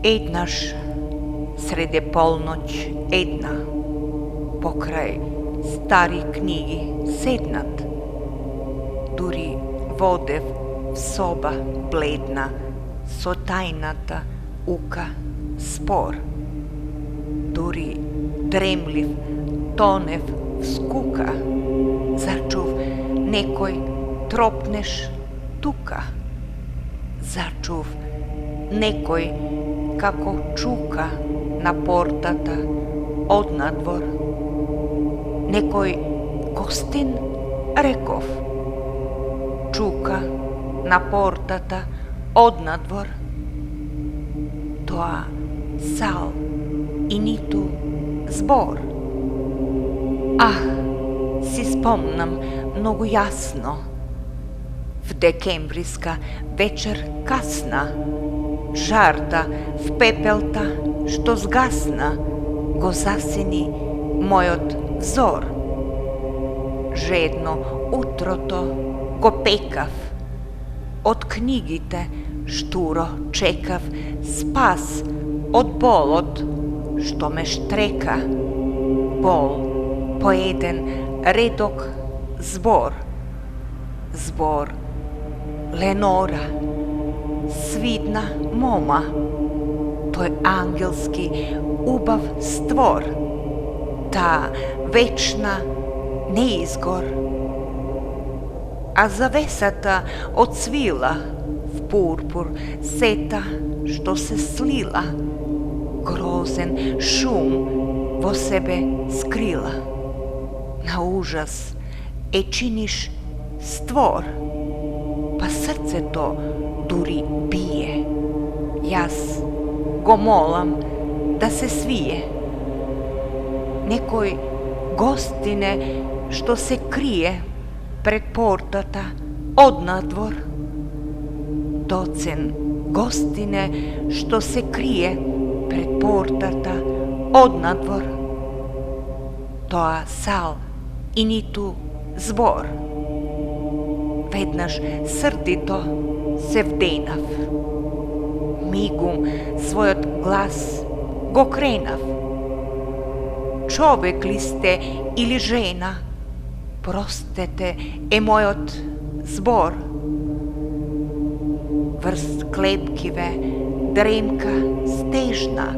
Еднаш среде полноć една, покрај стари книги седнат, дури водев в соба бледна, со тајната ука спор. Дури дремлив тонев в скука, зачув некој тропнеш тука. Зачув некој како чука на портата однадвор. Некој гостин реков, чука на портата однадвор. Тоа сал и ниту збор. Си спомнам многу јасно, в декембриска вечер касна, жарта в пепелта што згасна, го засени мојот взор. Жедно утрото го пекав, од книгите штуро чекав спас од болот што ме штрека. Бол по еден редок збор. Збор Ленора, свидна мома, тој ангелски убав створ, таа вечна неизгор. А завесата отсвила в пурпур сета што се слила, грозен шум во себе скрила. На ужас е чиниш створ, па срцето дури бие. Јас го молам да се свие. Некој гостине што се крие пред портата однадвор. Доцен гостине што се крие пред портата однадвор. Тоа сал и ниту збор. Веднаш срдито се вденав. Мигум својот глас го кренав. Човек ли сте или жена? Простете е мојот збор. Врз клепкиве дремка стежна,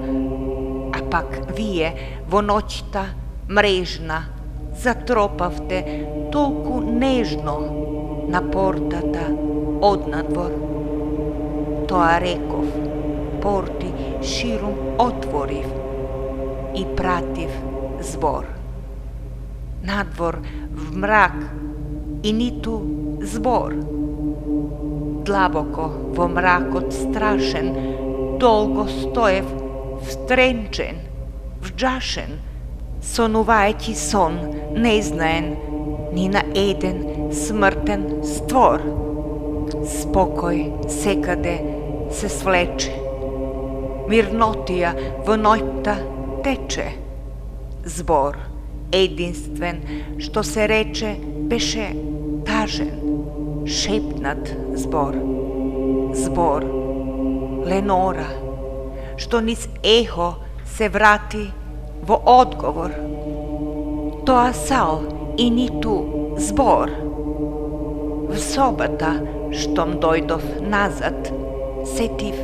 а пак вие во ноќта мрежна затропавте толку нежно на портата однадвор. Тоа реков, порти ширум отворив и пратив збор. Надвор в мрак и ниту збор. Длабоко во мракот страшен, долго стоев встренчен, вџашен, сонувајќи сон незнаен ни на еден смртен створ. Спокој секаде се свлече, мирнотија во ноќта тече. Збор единствен што се рече беше тажен, шепнат збор. Збор Ленора, што низ ехо се врати во одговор. Тоа сал и ниту збор. В собата штом дојдов назад, сетив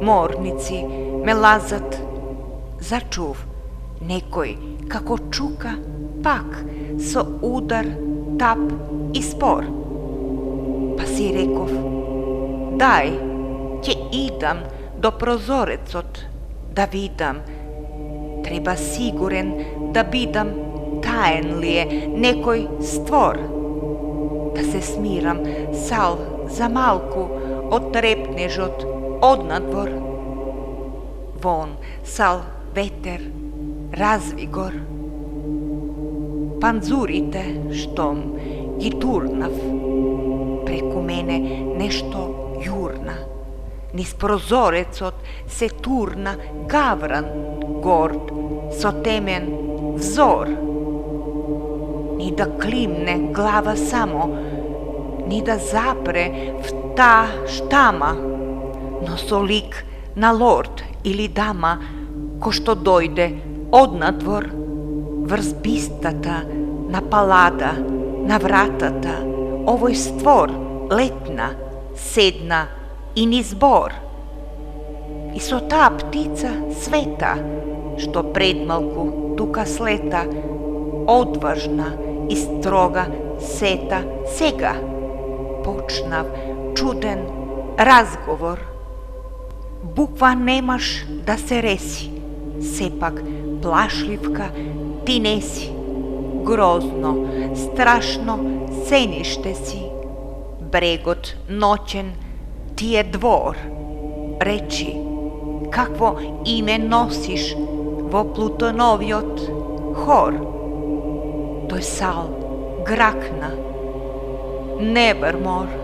морници ме лазат. Зачув некој како чука пак со удар, тап и спор. Па си реков, дај, ќе идам до прозорецот да видам. Треба сигурен да бидам, таен ли е некој створ. Да се смирам сал за малку од трепнежот однадвор. Вон сал ветер развигор. Панзурите штом ги турнав, преку мене нешто јурна. Низ прозорецот се турна гавран, горд, со темен взор. Ни да климне глава само, ни да запре в таа штама, но со лик на лорд или дама, ко што дојде однадвор, врз бистата, на палада, на вратата, овој створ летна, седна и низ бор. И со таа птица света, што предмалку тука слета, одважна и строга сета сега, почнав чуден разговор. Буква немаш да се реси, сепак плашливка ти не си. Грозно, страшно сениште си. Брегот ноќен ти е двор. Речи, какво име носиш во Плутоновиот хор? Тој сал гракна. Nevermore.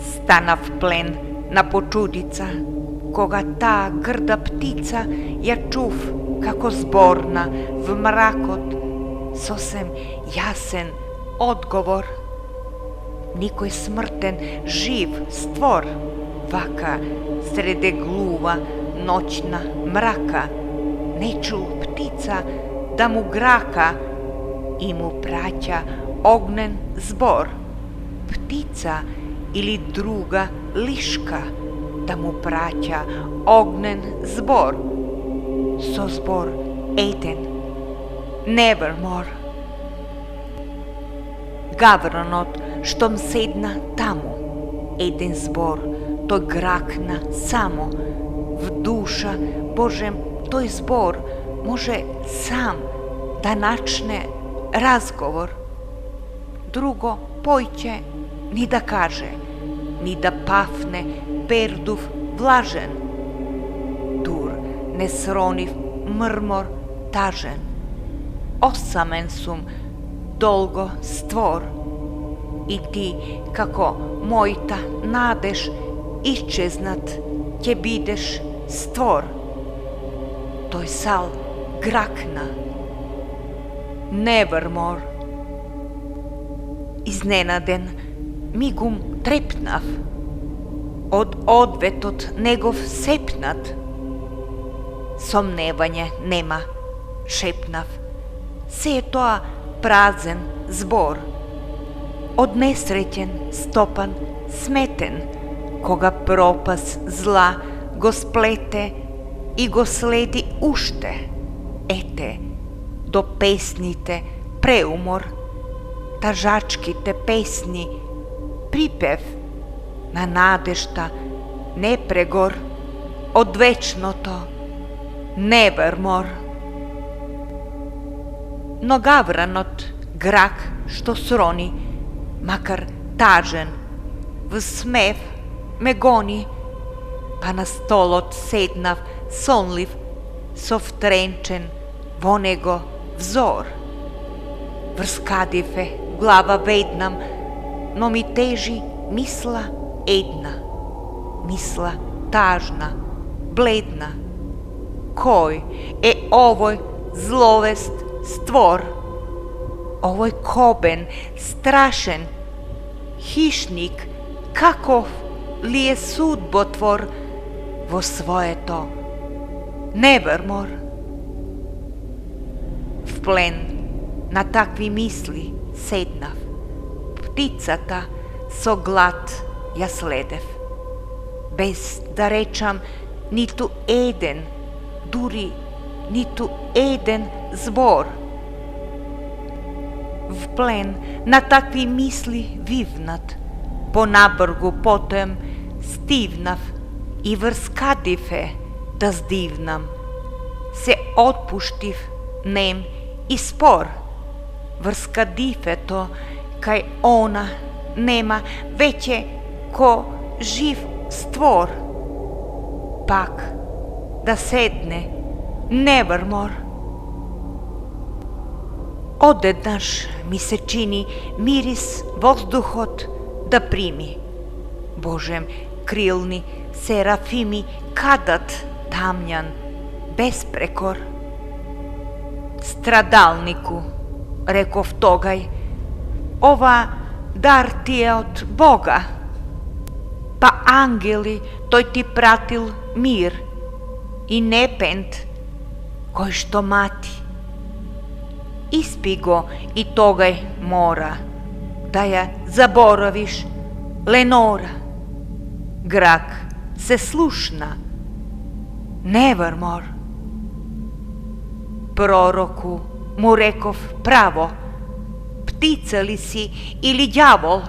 Станав плен на почудица, кога таа грда птица ја чув како зборна в мракот сосем јасен одговор. Никој смртен жив створ вака среде глува ноќна мрака не чу птица да му грака и му праќа огнен збор. Птица или друга лишка да му праќа огнен збор. Со збор еден, Nevermore. Гавранот штом седна таму, еден збор, тој гракна само. В душа Божем тој збор може сам да начне разговор. Друго појќе ни да каже, ни да пафне пердув влажен. Дур не сронив мрмор тажен. Осамен сум долго створ. И ти, како мојта надеж, исчезнат ќе бидеш створ. Тој сал гракна. Nevermore. Изненаден мигум трепнав, од одветот негов сепнат. Сомневање нема, шепнав, се е тоа празен збор. Од несреќен стопан сметен, кога пропас зла го сплете и го следи уште. Ете, до песните преумор, тажачките песни, припев на надежта не прегор, од вечното Nevermore. Но гавранот грак што срони, макар тажен, в смев ме гони, па на столот седнав сонлив, со втренчен во него взор. Врскадив е глава веднам, но ми тежи мисла една, мисла тажна, бледна. Кој е овој зловест створ? Овој кобен, страшен хишник, каков ли е судботвор во своето Nevermore? В плен на такви мисли седнав. Птицата со глад ја следев, без да речам ниту еден, дури ниту еден збор. В плен на такви мисли вивнат, понабргу потоем стивнав и врскадив е да здивнам. Се отпуштив нем и спор. Врскадифето кај она нема веќе ко жив створ. Пак да седне Nevermore. Одеднаш ми се чини мирис воздухот да прими. Божем крилни серафими кадат тамјан безпрекор. Страдалнику, реков тогај, ова дар ти е од Бога. pa angeli toj ti pratil mir i nepent koji što mati. Ispi go i togaj mora, da ja zaboraviš Lenora. Grak se slušna, nevermore. Proroku mu rekov pravo, ptica li si ili đavol,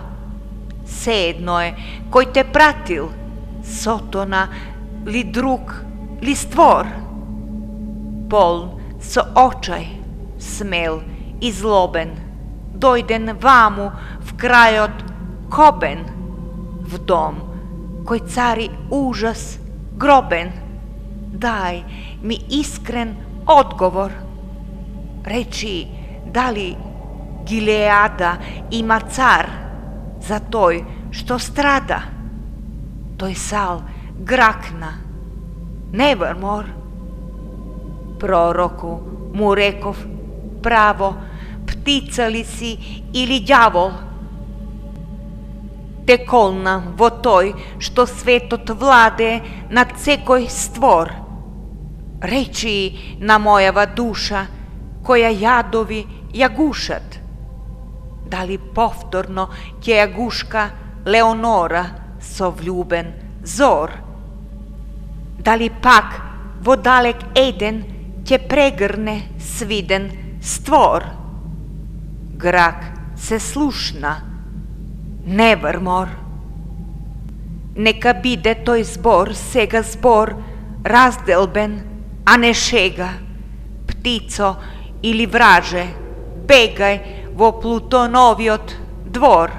sedno je koji te pratil, sotona li drug li stvor. Poln so očaj, smel i zloben, dojden vamu v kraj od Koben, v dom koji cari užas groben. Daj mi iskren odgovor, reči da li Gileada ima car za toj što strada. Toj sal grakna, nevermore. Proroku mu rekov pravo, ptica li si ili đavol, te kolna vo toj što svetot vlade nad cekoj stvor. Reči na mojava duša koja jadovi jagušat, da li povtorno će jaguška Leonora so vljuben zor, da li pak vo dalek Eden će pregrne sviden stvor. Grak se slušna, nevermore. Neka bide toj zbor sega zbor razdelben, a ne šega. Ptico ili vraže, begaj vo Plutonoviot dvor.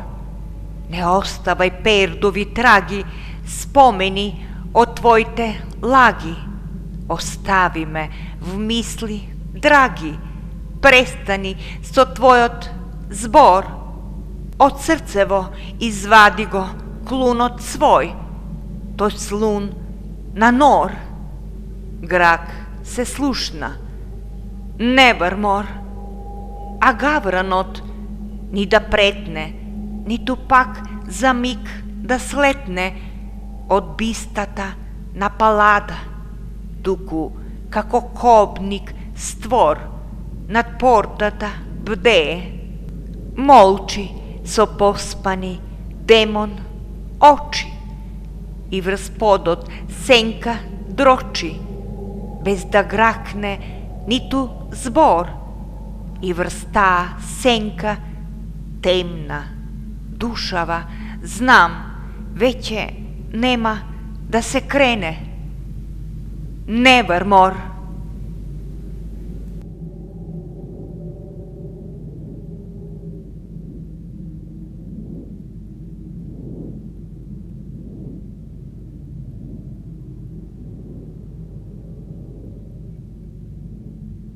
Ne ostavaj perdovi tragi, spomeni o tvojte lagi. Ostavi me v misli, dragi, prestani so tvojot zbor. Od srcevo izvadi go klunot svoj, to slun na nor. Grak se slušna, nevermore. A gavranot ni da pretne, ni tu pak za mig da sletne od bistata na palada, tuku kako kobnik stvor nad portata bdeje. Molči so pospani demon oči i vrspodot senka droči, bez da grakne ni tu zbor, i vrsta senka temna, dušava, znam, veće nema da se krene. Nevermore.